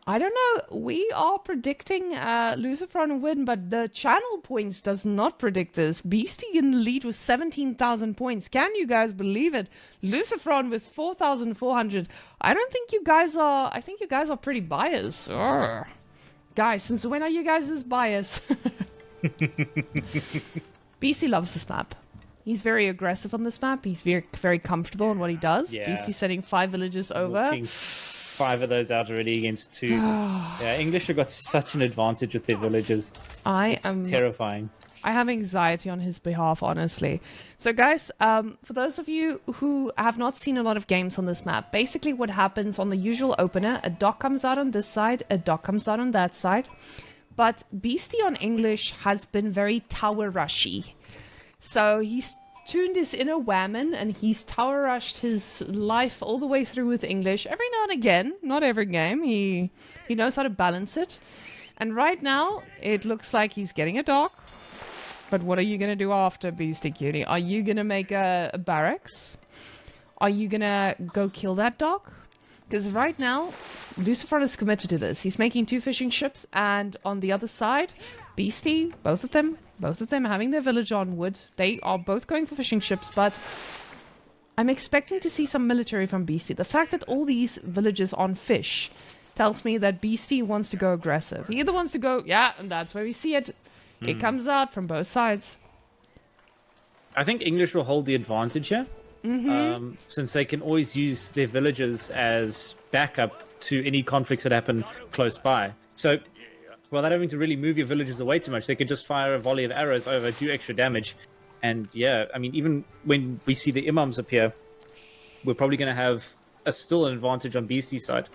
I don't know. We are predicting Lucifron win, but the channel points does not predict this. Beasty in the lead with 17,000 points. Can you guys believe it? Lucifron with 4,400. I don't think you guys are... I think you guys are pretty biased. Urgh. Guys, since when are you guys this biased? Beasty loves this map. He's very aggressive on this map. He's very comfortable in what he does. Yeah. Beasty setting 5 villages over. 5 of those out already against 2. Yeah, English have got such an advantage with their villages. It's terrifying. I have anxiety on his behalf, honestly. So guys, for those of you who have not seen a lot of games on this map, basically what happens on the usual opener, a dock comes out on this side, a dock comes out on that side. But Beasty on English has been very tower rushy. So he's tuned his inner Whamenqt and he's tower rushed his life all the way through with English. Every now and again, not every game, he knows how to balance it. And right now, it looks like he's getting a dock. But what are you going to do after, Beasty Cutie? Are you going to make a barracks? Are you going to go kill that dock? Because right now, Lucifron is committed to this. He's making 2 fishing ships, and on the other side, Beasty, both of them having their village on wood. They are both going for fishing ships, but I'm expecting to see some military from Beasty. The fact that all these villages on fish tells me that Beasty wants to go aggressive. He either wants to go, yeah, and that's where we see it. It comes out from both sides. I think English will hold the advantage here. Since they can always use their villages as backup to any conflicts that happen close by. So, without having to really move your villages away too much, they can just fire a volley of arrows over, do extra damage. And yeah, I mean, even when we see the imams appear, we're probably going to have still an advantage on Beasty's side.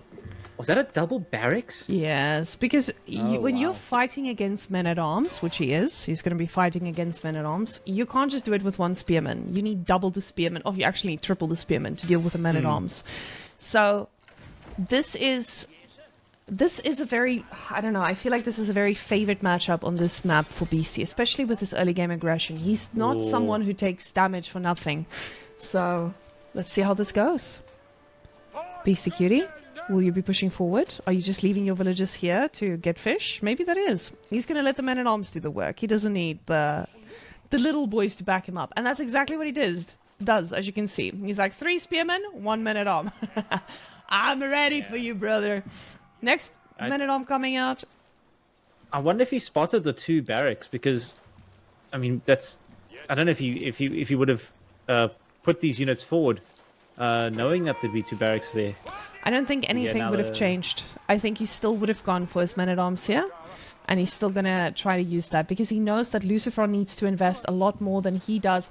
Was that a double barracks? Yes, because when you're fighting against men-at-arms, which he's going to be fighting against men-at-arms, you can't just do it with 1 spearman. You need double the spearman, or you actually need triple the spearman to deal with a men-at-arms. So, this is a very, I don't know, I feel like this is a very favored matchup on this map for Beasty, especially with his early game aggression. He's not someone who takes damage for nothing. So, let's see how this goes. Beasty Cutie? Will you be pushing forward? Are you just leaving your villagers here to get fish? Maybe that is. He's going to let the men-at-arms do the work. He doesn't need the little boys to back him up. And that's exactly what he does, as you can see. He's like, 3 spearmen, 1 men-at-arm. I'm ready for you, brother. Next men-at-arm coming out. I wonder if he spotted the 2 barracks, because, I mean, that's... I don't know if he would have put these units forward, knowing that there'd be 2 barracks there. I don't think anything would have changed. I think he still would have gone for his men-at-arms here. And he's still going to try to use that. Because he knows that Lucifron needs to invest a lot more than he does.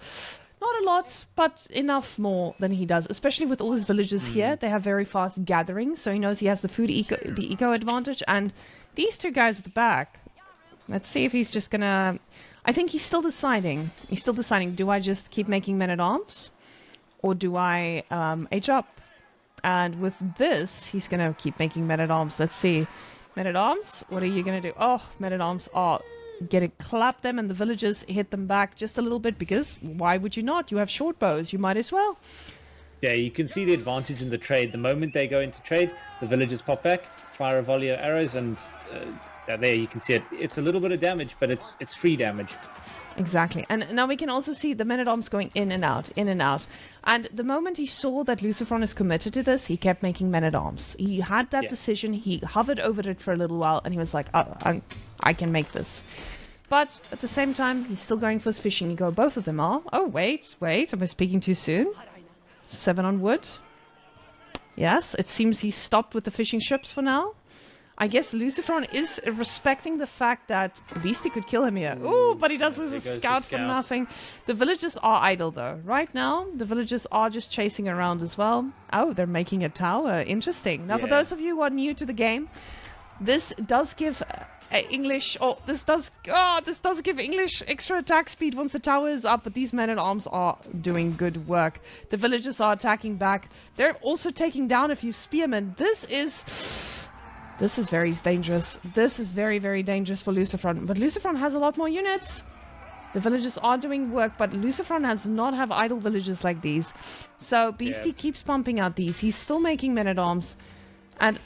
Not a lot, but enough more than he does. Especially with all his villages here. They have very fast gatherings. So he knows he has the eco advantage. And these 2 guys at the back. Let's see if he's just going to... I think he's still deciding. He's still deciding. Do I just keep making men-at-arms? Or do I age up? And with this, he's going to keep making men-at-arms. Let's see. Men-at-arms, what are you going to do? Oh, men-at-arms are going to clap them and the villagers hit them back just a little bit because why would you not? You have short bows. You might as well. Yeah, you can see the advantage in the trade. The moment they go into trade, the villagers pop back, fire a volley of arrows, and there you can see it. It's a little bit of damage, but it's free damage. Exactly. And now we can also see the men-at-arms going in and out, in and out. And the moment he saw that Lucifron is committed to this, he kept making men-at-arms. He had that decision, he hovered over it for a little while, and he was like, oh, I can make this. But at the same time, he's still going for his fishing. You go, both of them are. Oh, wait, am I speaking too soon? 7 on wood. Yes, it seems he stopped with the fishing ships for now. I guess Lucifron is respecting the fact that Beasty could kill him here. Ooh, but he does lose a scout for nothing. The villagers are idle, though. Right now, the villagers are just chasing around as well. Oh, they're making a tower. Interesting. Now, for those of you who are new to the game, this does give this does give English extra attack speed once the tower is up, but these men-at-arms are doing good work. The villagers are attacking back. They're also taking down a few spearmen. This is very dangerous. This is very, very dangerous for Lucifron. But Lucifron has a lot more units. The villagers are doing work, but Lucifron does not have idle villages like these. So Beasty keeps pumping out these. He's still making men-at-arms. And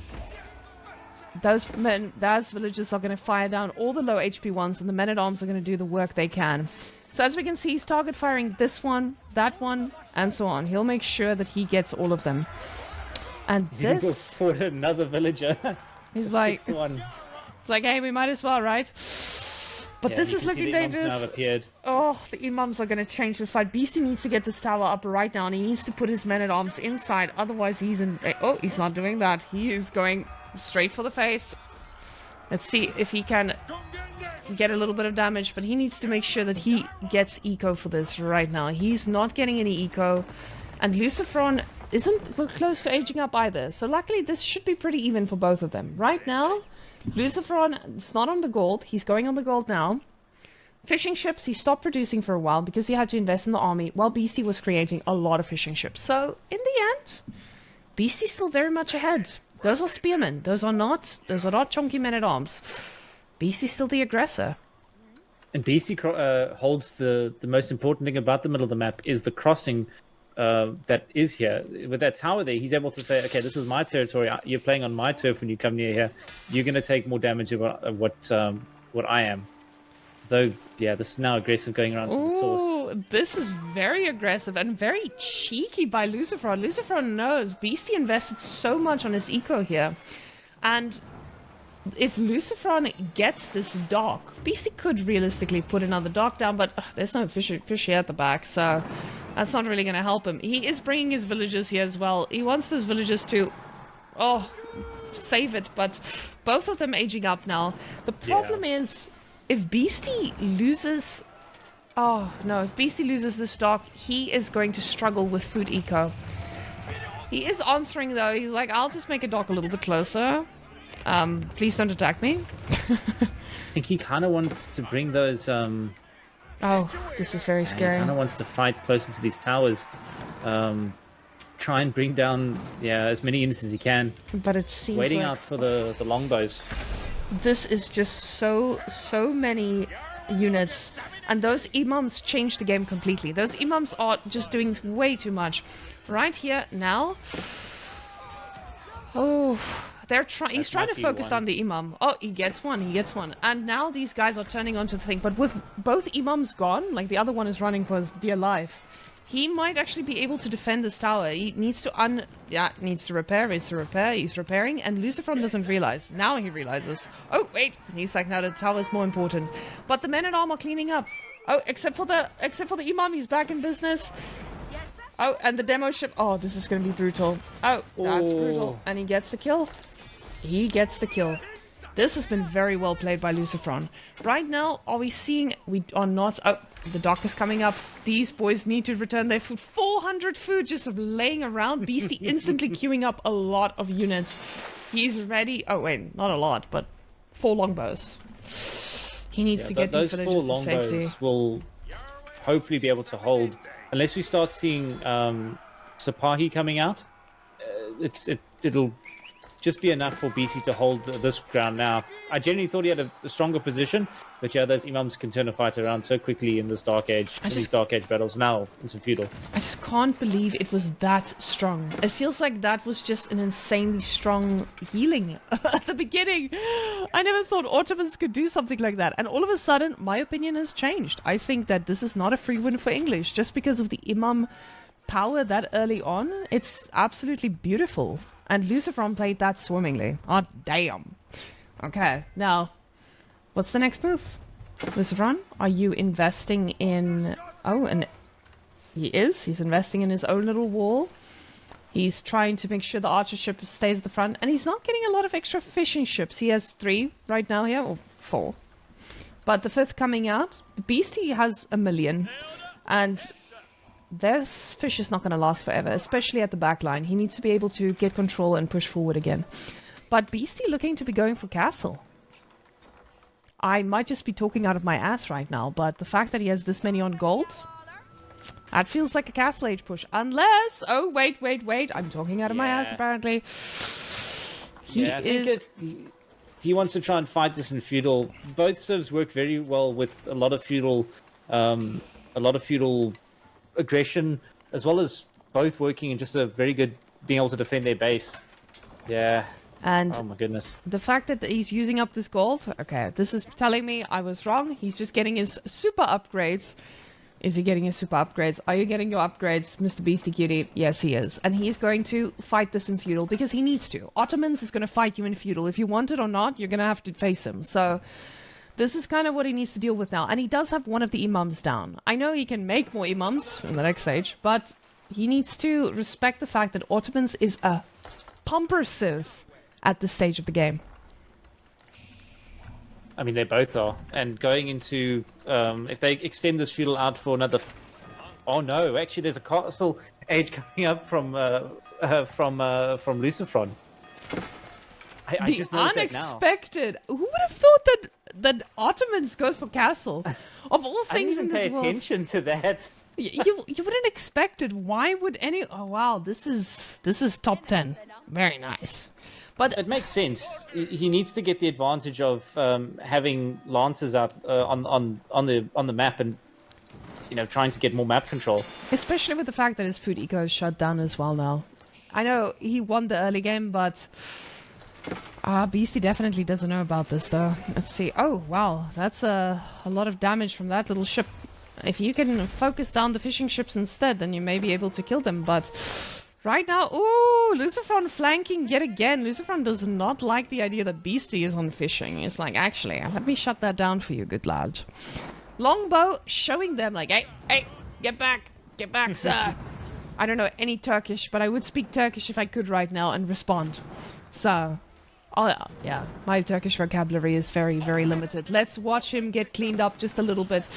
those villagers are going to fire down all the low HP ones, and the men-at-arms are going to do the work they can. So as we can see, he's target firing this one, that one, and so on. He'll make sure that he gets all of them. And He's even put forward another villager. He's like, one. It's like, hey, we might as well, right? But this is looking dangerous. Oh, the imams are going to change this fight. Beasty needs to get this tower up right now, and he needs to put his men-at-arms inside. Otherwise, he's in... Oh, he's not doing that. He is going straight for the face. Let's see if he can get a little bit of damage, but he needs to make sure that he gets eco for this right now. He's not getting any eco, and Lucifron isn't close to aging up either. So luckily, this should be pretty even for both of them. Right now, Lucifron is not on the gold. He's going on the gold now. Fishing ships, he stopped producing for a while because he had to invest in the army, while Beasty was creating a lot of fishing ships. So, in the end, Beasty's still very much ahead. Those are spearmen. Those are not chunky men-at-arms. Beasty's still the aggressor. And Beasty holds the most important thing about the middle of the map is the crossing that is here. With that tower there, he's able to say, okay, this is my territory. You're playing on my turf when you come near here. You're going to take more damage of what I am. Though, yeah, this is now aggressive going around to the source. This is very aggressive and very cheeky by Lucifron. Lucifron knows Beasty invested so much on his eco here. And if Lucifron gets this dock, Beasty could realistically put another dock down, but there's no fish here at the back, so that's not really going to help him. He is bringing his villagers here as well. He wants those villagers to, save it, but both of them aging up now. The problem is, if Beasty loses... Oh, no. If Beasty loses this dock, he is going to struggle with food eco. He is answering, though. He's like, I'll just make a dock a little bit closer. Please don't attack me. I think he kind of wants to bring those... Oh, this is very scary. He kind of wants to fight closer to these towers. Try and bring down, as many units as he can. But it seems waiting out for the longbows. This is just so many units, and those imams change the game completely. Those imams are just doing way too much. Right here now. Oh, he's trying to focus on the imam. Oh, he gets one. And now these guys are turning onto the thing. But with both imams gone, like the other one is running for his dear life, he might actually be able to defend this tower. He needs to needs to repair. He's repairing, and Lucifron doesn't realize. Now he realizes. Oh, wait. He's like, no, the tower is more important. But the men-at-arms are cleaning up. Oh, except for the imam, he's back in business. Oh, and the demo ship. Oh, this is going to be brutal. Oh, that's brutal. And he gets the kill. This has been very well played by Lucifron. Right now, are we seeing... We are not... Oh, the dock is coming up. These boys need to return their food. 400 food just laying around. Beasty instantly queuing up a lot of units. He's ready. Oh, wait. Not a lot, but 4 longbows. He needs to get these villagers to safety. Those 4 longbows will hopefully be able to hold. Unless we start seeing Sapahi coming out, it'll just be enough for BC to hold this ground now. I genuinely thought he had a stronger position, but those imams can turn a fight around so quickly in this Dark Age, these Dark Age battles now into Feudal. I just can't believe it was that strong. It feels like that was just an insanely strong healing at the beginning. I never thought Ottomans could do something like that. And all of a sudden, my opinion has changed. I think that this is not a free win for English, just because of the imam power that early on. It's absolutely beautiful. And Lucifron played that swimmingly. Oh, damn. Okay, now, what's the next move? Lucifron, are you investing in... Oh, and he is. He's investing in his own little wall. He's trying to make sure the archer ship stays at the front. And he's not getting a lot of extra fishing ships. He has 3 right now here, or 4. But the 5th coming out. Beasty has 1 million. And... this fish is not going to last forever, especially at the back line. He needs to be able to get control and push forward again. But Beasty looking to be going for castle. I might just be talking out of my ass right now, but the fact that he has this many on gold, that feels like a castle age push. Unless... Oh, wait. I'm talking out of my ass, apparently. I think he wants to try and fight this in Feudal. Both serves work very well with a lot of Feudal... aggression, as well as both working in just a very good being able to defend their base. And Oh my goodness. the fact that he's using up this gold, okay, this is telling me I was wrong. He's just getting his super upgrades. Is he getting his super upgrades? Are you getting your upgrades, Mr. Beastie Cutie? Yes, he is. And he's going to fight this in Feudal because he needs to. Ottomans is going to fight you in Feudal. If you want it or not, you're going to have to face him. So this is kind of what he needs to deal with now. And he does have one of the imams down. I know he can make more imams in the next stage, but he needs to respect the fact that Ottomans is a pumpersive at this stage of the game. I mean, they both are. And going into, if they extend this feudal out for another... Oh no, actually there's a castle age coming up from Lucifron. I just noticed unexpected. Who would have thought that Ottomans goes for castle? Of all things in this world. I didn't pay attention to that. You wouldn't expect it. Why would any... Oh wow, this is top 10. Very nice. But it makes sense. He needs to get the advantage of having lancers out on the map and trying to get more map control. Especially with the fact that his food eco is shut down as well now. I know he won the early game, but Beastie definitely doesn't know about this though. Let's see. Oh wow, that's a lot of damage from that little ship. If you can focus down the fishing ships instead, then you may be able to kill them, but right now, ooh, Lucifron flanking yet again. Lucifron does not like the idea that Beastie is on fishing. It's like, actually, let me shut that down for you, good lad. Longbow showing them like, hey, get back, sir. I don't know any Turkish, but I would speak Turkish if I could right now and respond. So, oh yeah, my Turkish vocabulary is very, very limited. Let's watch him get cleaned up just a little bit.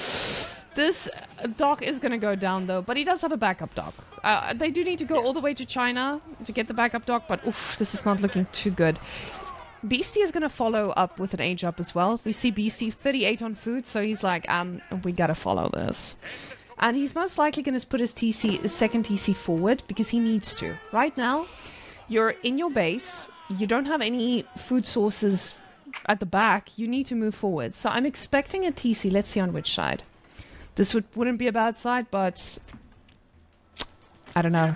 This dock is going to go down, though, but he does have a backup dock. They do need to go all the way to China to get the backup dock, but oof, this is not looking too good. Beastie is going to follow up with an age up as well. We see Beastie 38 on food, so he's like, we got to follow this. And he's most likely going to put his second TC forward because he needs to. Right now, you're in your base. You don't have any food sources at the back. You need to move forward. So I'm expecting a TC. Let's see on which side. This wouldn't be a bad side, but I don't know.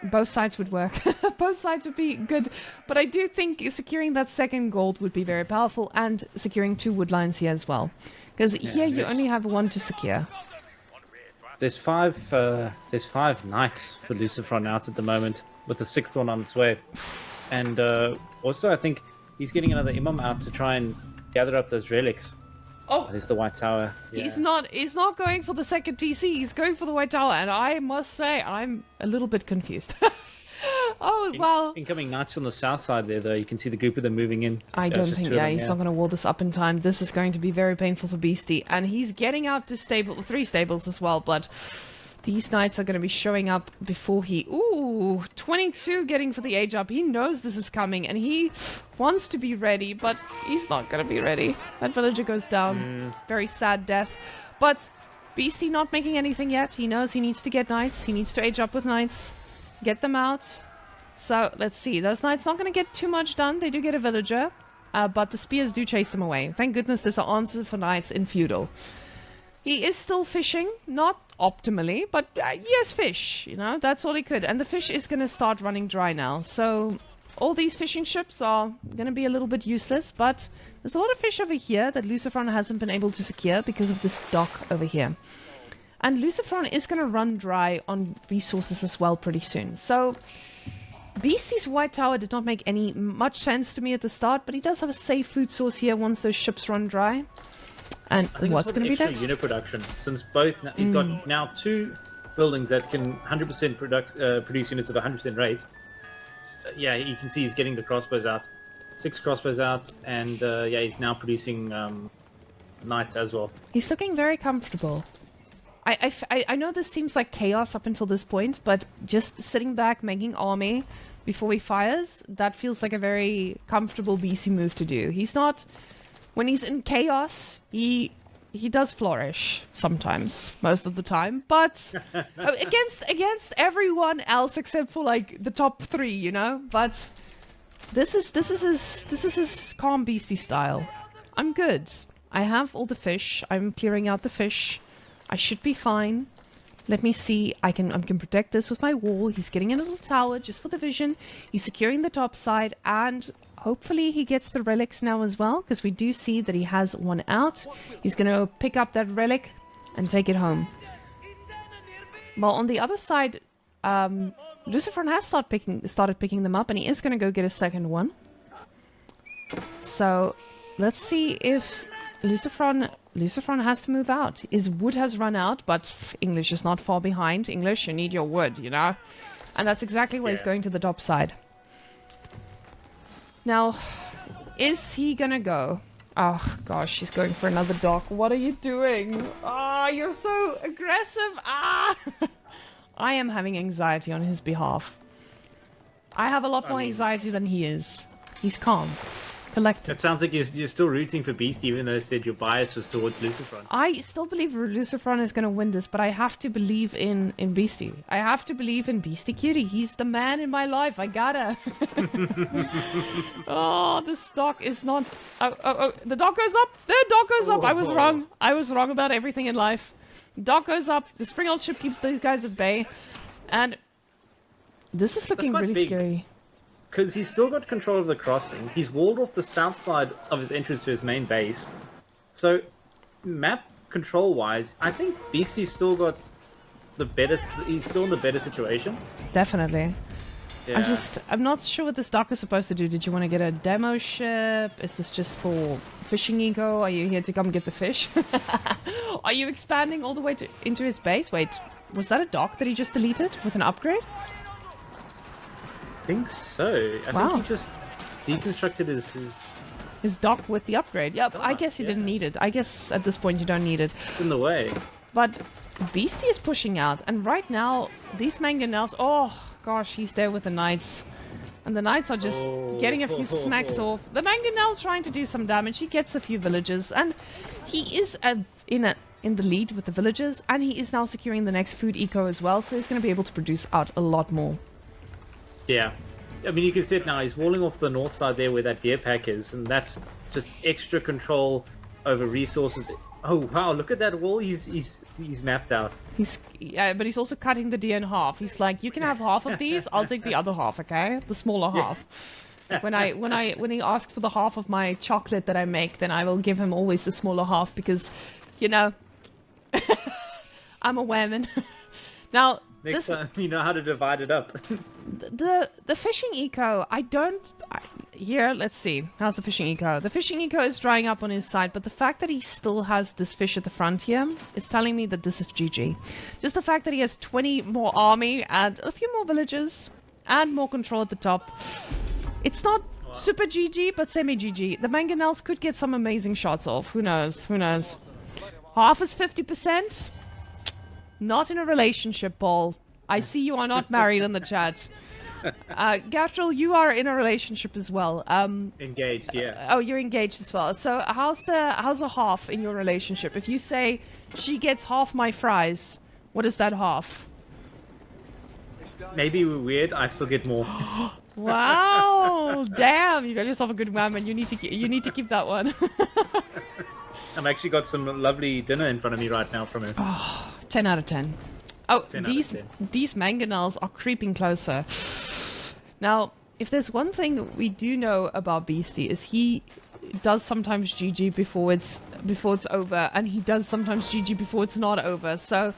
Both sides would work. Both sides would be good. But I do think securing that second gold would be very powerful, and securing 2 wood lines here as well. Because here you only have 1 to secure. There's 5 knights for Lucifron out at the moment, with the 6th one on its way. And also I think he's getting another imam out to try and gather up those relics. Oh, there's the White Tower. Yeah. He's not going for the second TC. He's going for the White Tower, and I must say I'm a little bit confused. Oh wow! Incoming knights on the south side there, though. You can see the group of them moving in. I don't think. Yeah, he's not going to wall this up in time. This is going to be very painful for Beastie, and he's getting out to 3 stables as well. But these knights are going to be showing up before he... Ooh, 22 getting for the age up. He knows this is coming, and he wants to be ready, but he's not going to be ready. That villager goes down. Very sad death. But Beastie not making anything yet. He knows he needs to get knights. He needs to age up with knights. Get them out. So, let's see. Those knights not going to get too much done. They do get a villager, but the spears do chase them away. Thank goodness there's an answer for knights in Feudal. He is still fishing, not optimally, but yes, fish, that's all he could. And the fish is going to start running dry now. So all these fishing ships are going to be a little bit useless, but there's a lot of fish over here that Lucifron hasn't been able to secure because of this dock over here. And Lucifron is going to run dry on resources as well pretty soon. So Beastie's White Tower did not make much sense to me at the start, but he does have a safe food source here once those ships run dry. And what's going to be next? Unit production, since he's got now 2 buildings that can 100% produce units at 100% rate. Yeah, you can see he's getting the crossbows out. 6 crossbows out, and he's now producing knights as well. He's looking very comfortable. I know this seems like chaos up until this point, but just sitting back, making army before he fires, that feels like a very comfortable BC move to do. He's not... When he's in chaos, he does flourish sometimes, most of the time, but against everyone else except for like the top 3, But this is his calm Beastie style. I'm good. I have all the fish. I'm clearing out the fish. I should be fine. Let me see. I can protect this with my wall. He's getting a little tower just for the vision. He's securing the top side, and hopefully he gets the relics now as well, because we do see that he has one out. He's going to pick up that relic and take it home. Well, on the other side, Lucifron has started picking them up, and he is going to go get a second one. So let's see if Lucifron has to move out. His wood has run out, but English is not far behind. English, you need your wood, you know? And that's exactly why he's going to the top side. Now, is he gonna go? Oh, gosh, he's going for another dock. What are you doing? Ah, you're so aggressive. Ah! I am having anxiety on his behalf. I have a lot more anxiety than he is. He's calm. Collected. It sounds like you're still rooting for Beasty, even though I said your bias was towards Lucifron. I still believe Lucifron is going to win this, but I have to believe in Beasty. I have to believe in Beasty Cutie. He's the man in my life. I gotta. Oh, the stock is not... Oh, the dock goes up. The dock goes up. I was wrong. I was wrong about everything in life. Dock goes up. The spring-old ship keeps these guys at bay. And this is looking really scary. Because he's still got control of the crossing. He's walled off the south side of his entrance to his main base. So, map control-wise, I think Beasty's still got the better... He's still in the better situation. Definitely. Yeah. I'm not sure what this dock is supposed to do. Did you want to get a demo ship? Is this just for fishing eco? Are you here to come get the fish? Are you expanding all the way into his base? Wait, was that a dock that he just deleted with an upgrade? I think so. I think he just deconstructed his dock with the upgrade. Yeah, I guess he didn't need it. I guess at this point you don't need it. It's in the way. But Beasty is pushing out, and right now these mangonels... Oh, gosh, he's there with the knights. And the knights are just getting a few smacks off. The mangonel trying to do some damage. He gets a few villagers, and he is in the lead with the villagers, and he is now securing the next food eco as well, so he's going to be able to produce out a lot more. Yeah. I mean, you can see it now. He's walling off the north side there where that deer pack is, and that's just extra control over resources. Oh, wow, look at that wall. He's mapped out. But he's also cutting the deer in half. He's like, you can have half of these, I'll take the other half, okay? The smaller half. When he asks for the half of my chocolate that I make, then I will give him always the smaller half because, you know, I'm a Whamenqt. Now, Next time you know how to divide it up. the fishing eco, here, let's see. How's the fishing eco? The fishing eco is drying up on his side, but the fact that he still has this fish at the front here is telling me that this is GG. Just the fact that he has 20 more army and a few more villages and more control at the top. It's not super GG, but semi-GG. The mangonels could get some amazing shots off. Who knows? Who knows? Half is 50%. Not in a relationship, Paul. I see you are not married in the chat. Gatril, you are in a relationship as well. Engaged, yeah. Oh, you're engaged as well. So how's the half in your relationship? If you say she gets half my fries, what is that half? Maybe we're weird. I still get more. Wow! Damn, you got yourself a good man, man. You need to keep that one. I've actually got some lovely dinner in front of me right now from him. Oh, 10 out of 10. Oh, 10 these mangonels are creeping closer. Now, if there's one thing we do know about Beasty is he does sometimes GG before it's over, and he does sometimes GG before it's not over. So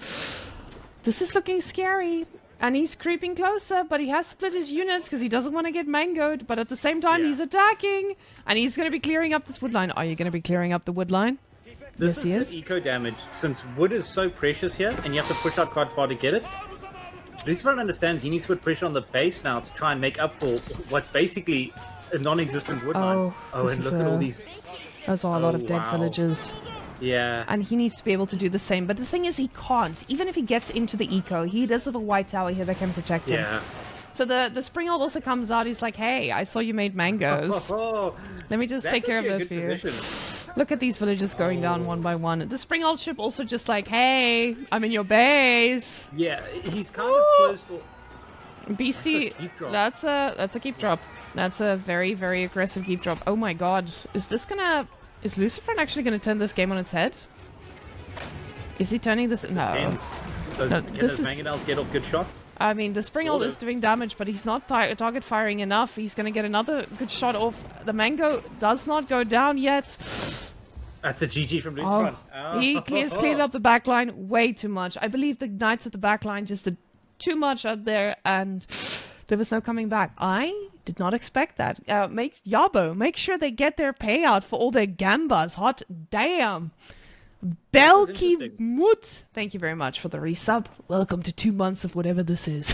this is looking scary. And he's creeping closer, but he has split his units because he doesn't want to get mangoed. But at the same time, he's attacking. And he's going to be clearing up this wood line. Are you going to be clearing up the wood line? This yes, he is the eco damage. Since wood is so precious here, and you have to push out quite far to get it, Lucifron understands he needs to put pressure on the base now to try and make up for what's basically a non-existent wood line. Oh, and look at all these... Those are a lot of dead villagers. Yeah. And he needs to be able to do the same. But the thing is, he can't. Even if he gets into the eco, he does have a white tower here that can protect him. Yeah. So the spring-old also comes out. He's like, hey, I saw you made mangoes. Let me just take care of those for you. Look at these villagers going down one by one. The spring-old ship also just like, hey, I'm in your base. Yeah, he's kind of close to... Beasty, that's a keep drop. That's a very, very aggressive keep drop. Oh my god. Is Lucifron actually gonna turn this game on its head? Is he turning this? No. Can No, those mangonels get off good shots? I mean, the Springald Sort is of. doing damage, but he's not target firing enough. He's going to get another good shot off. The Mango does not go down yet. That's a GG from Lucifron. He has cleaned up the backline way too much. I believe the Knights at the backline just did too much out there, and there was no coming back. I did not expect that. Make sure they get their payout for all their gambas. Hot damn. Belky Mut. Thank you very much for the resub. Welcome to 2 months of whatever this is.